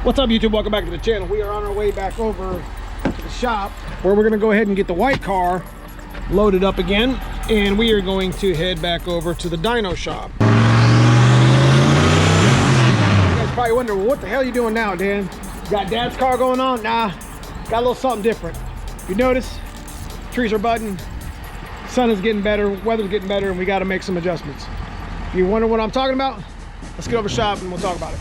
What's up, YouTube? Welcome back to the channel. We are on our way back over to the shop where we're gonna go ahead and get the white car loaded up again, and we are going to head back over to the dyno shop. You guys probably wonder, well, what the hell are you doing now, Dan? Got Dad's car going on? Nah, got a little something different. You notice trees are budding, sun is getting better, weather's getting better, and we got to make some adjustments. If you wonder what I'm talking about, let's get over to the shop and we'll talk about it.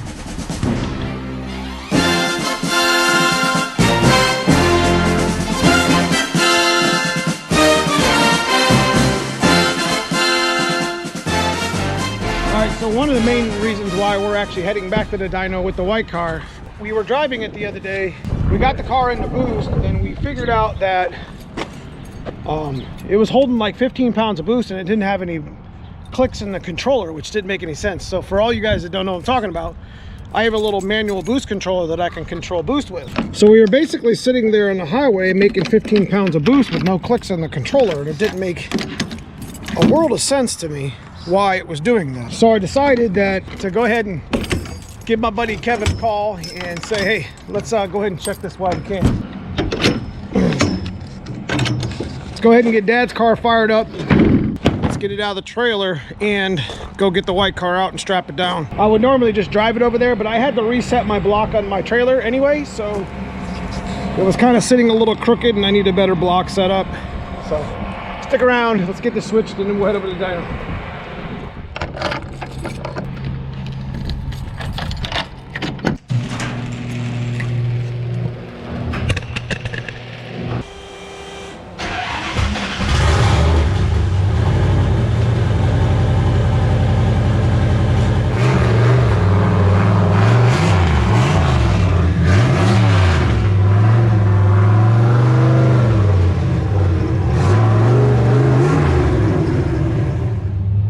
So one of the main reasons why we're actually heading back to the dyno with the white car, we were driving it the other day. We got the car into boost and we figured out that it was holding like 15 pounds of boost and it didn't have any clicks in the controller, which didn't make any sense. So for all you guys that don't know what I'm talking about, I have a little manual boost controller that I can control boost with. So we were basically sitting there on the highway making 15 pounds of boost with no clicks in the controller, and it didn't make a world of sense to me why it was doing that. So I decided that to go ahead and give my buddy Kevin a call and say, hey, let's go ahead and check this while we can. Let's go ahead and get Dad's car fired up. Let's get it out of the trailer and go get the white car out and strap it down. I would normally just drive it over there, but I had to reset my block on my trailer anyway, so it was kind of sitting a little crooked and I need a better block set up. So stick around, let's get this switched and then we'll head over to the dyno.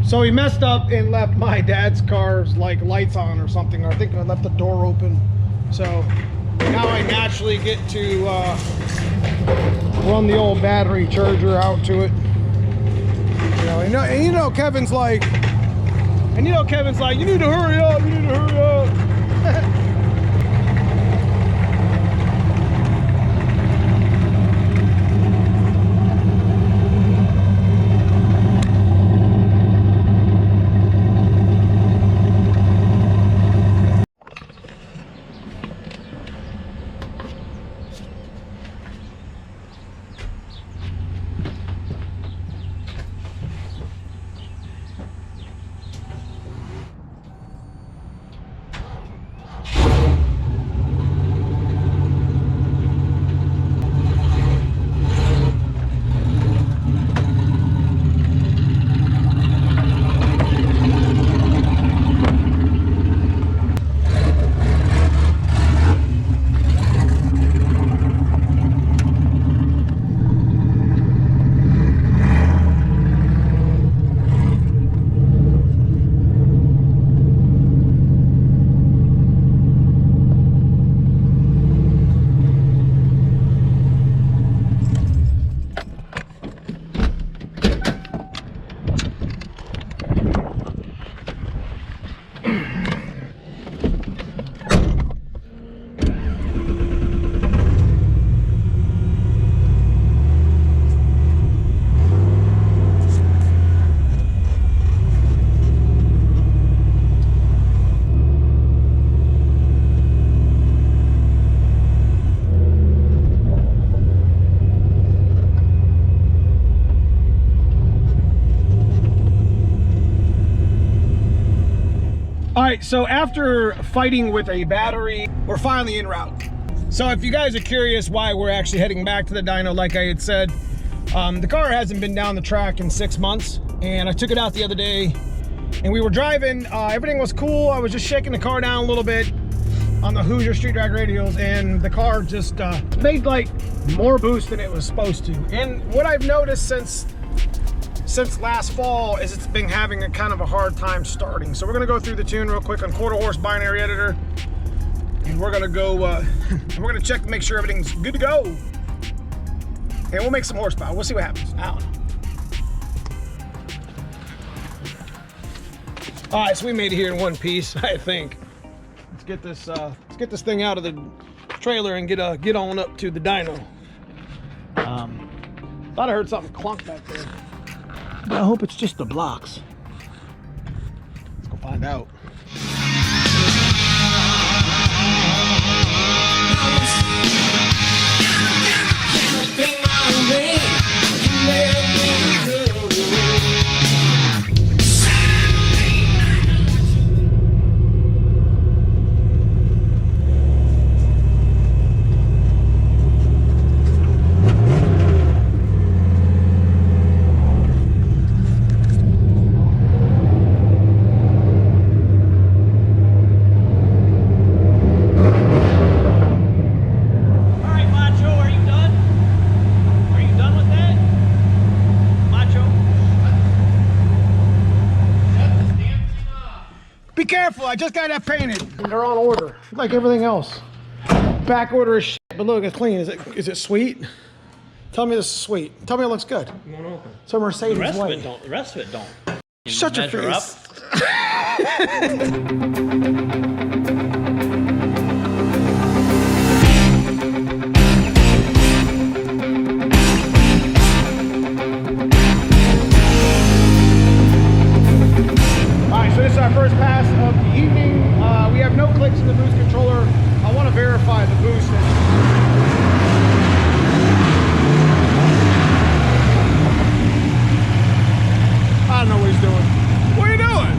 So he messed up and left my dad's car's like lights on or something. I think I left the door open. So now I naturally get to run the old battery charger out to it. And you know Kevin's like, you need to hurry up, you need to hurry up. All right, so after fighting with a battery, we're finally en route. So if you guys are curious why we're actually heading back to the dyno, like I had said, the car hasn't been down the track in 6 months, and I took it out the other day, and we were driving, everything was cool. I was just shaking the car down a little bit on the Hoosier street drag radials, and the car just made like more boost than it was supposed to. And what I've noticed since last fall is it's been having a kind of a hard time starting. So we're gonna go through the tune real quick on quarter horse binary editor, and we're gonna go we're gonna check to make sure everything's good to go, and we'll make some horsepower. We'll see what happens. I don't know. All right, so we made it here in one piece, I think. Let's get this thing out of the trailer and get on up to the dyno. Thought I heard something clunk back there. I hope it's just the blocks. Let's go find out. Be careful, I just got that painted. They're on order, like everything else. Back order is shit, but look, it's clean. Is it sweet? Tell me this is sweet. Tell me it looks good. Won't open. So Mercedes The rest white. of it don't. The rest of it don't. Shut your face. Alright, so this is our first pass of the evening. We have no clicks in the boost controller. I want to verify the boost. I don't know what he's doing. What are you doing?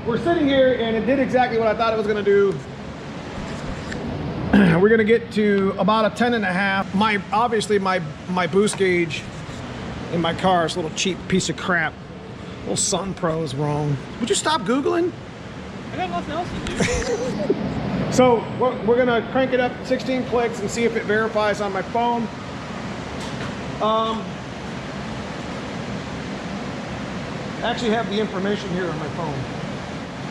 We're sitting here and it did exactly what I thought it was going to do. We're going to get to about a 10.5. Obviously my boost gauge in my car is a little cheap piece of crap. Little Sun Pro is wrong. Would you stop Googling? I got nothing else to do. So we're going to crank it up 16 clicks and see if it verifies on my phone. I actually have the information here on my phone.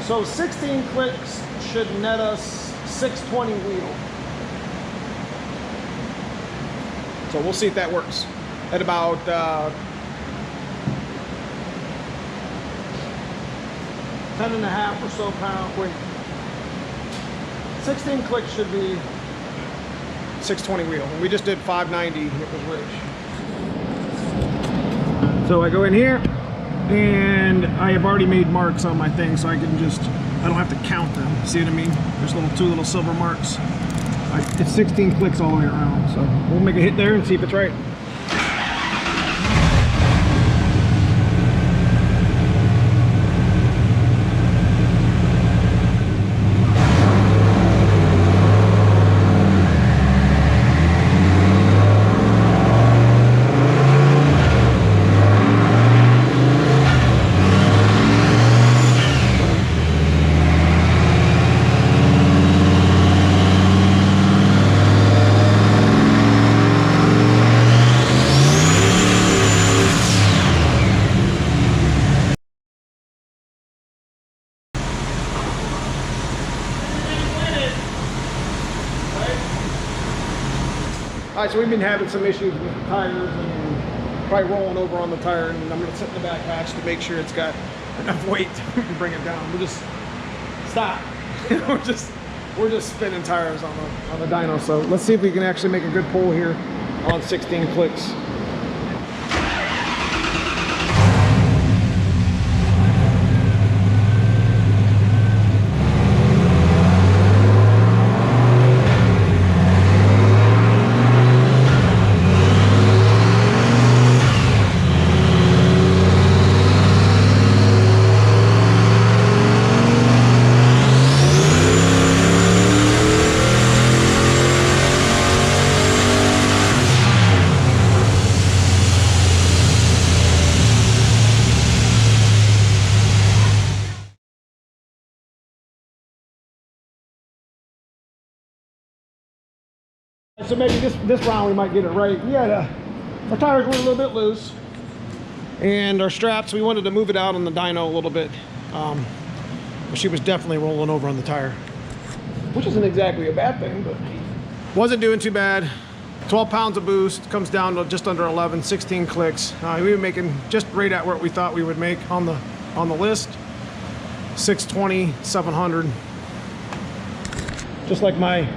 So 16 clicks should net us 620 wheel. So we'll see if that works. At about 10.5 or so pound. Wait, 16 clicks should be 620 wheel. And we just did 590 and it was rich. So I go in here. And I have already made marks on my thing, so I can just, I don't have to count them. See what I mean? There's two little silver marks. It's 16 clicks all the way around, so we'll make a hit there and see if it's right. All right, so we've been having some issues with the tires and probably rolling over on the tire, and I'm going to sit in the back hatch to make sure it's got enough weight to bring it down. We'll just stop. we're just spinning tires on the dyno. So let's see if we can actually make a good pull here on 16 clicks. So maybe this round we might get it right. We had our tires were a little bit loose, and our straps, we wanted to move it out on the dyno a little bit. But she was definitely rolling over on the tire, which isn't exactly a bad thing, but wasn't doing too bad. 12 pounds of boost, comes down to just under 11, 16 clicks. We were making just right at what we thought we would make on the list. 620, 700. Just like my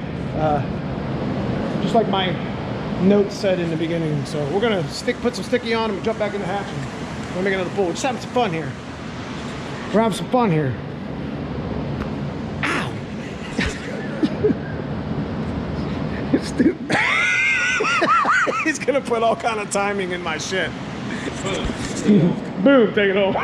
notes said in the beginning. So we're gonna put some sticky on and jump back in the hatch and we'll make another pull. We're just having some fun here. We're having some fun here. Ow! It's stupid. He's gonna put all kind of timing in my shit. Boom, take it home.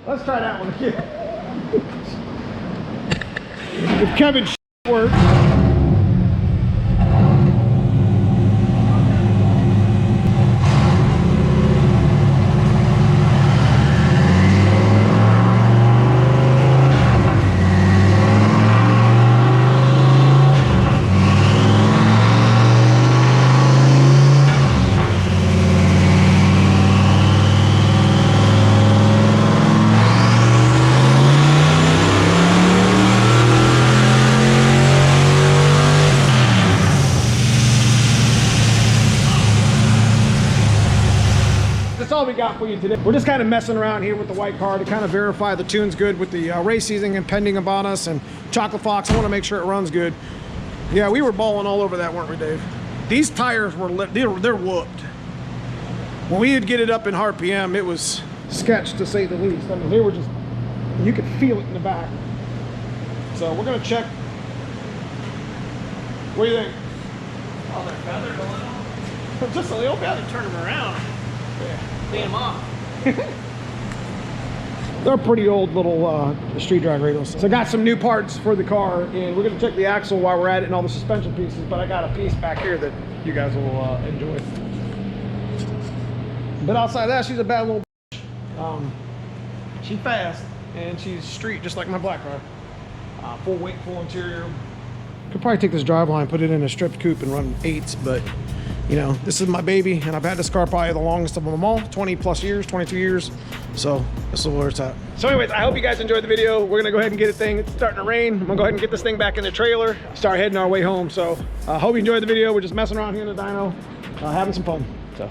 Let's try that one again. If Kevin works. That's all we got for you today. We're just kind of messing around here with the white car to kind of verify the tune's good with the race season impending upon us, and Chocolate Fox, I want to make sure it runs good. Yeah, we were balling all over that, weren't we, Dave? These tires were, they're whooped. When we would get it up in RPM, it was sketch to say the least. I mean, they were just, you could feel it in the back. So we're gonna check. What do you think? Oh, they're feather going on. Just a little bit. Gotta turn them around. Yeah. Clean them off. They're pretty old little street drag radials. So I got some new parts for the car, and we're gonna check the axle while we're at it and all the suspension pieces, but I got a piece back here that you guys will enjoy. But outside of that, she's a bad little bitch. She's fast, and she's street just like my black car. Full weight, full interior. Could probably take this driveline, put it in a stripped coupe and run 8s, but you know, this is my baby, and I've had this car probably the longest of them all, 20 plus years, 22 years. So this is where it's at. So anyways, I hope you guys enjoyed the video. We're gonna go ahead and get a thing. It's starting to rain. I'm gonna go ahead and get this thing back in the trailer, start heading our way home. So I hope you enjoyed the video. We're just messing around here in the dyno, having some fun. So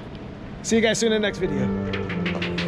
see you guys soon in the next video.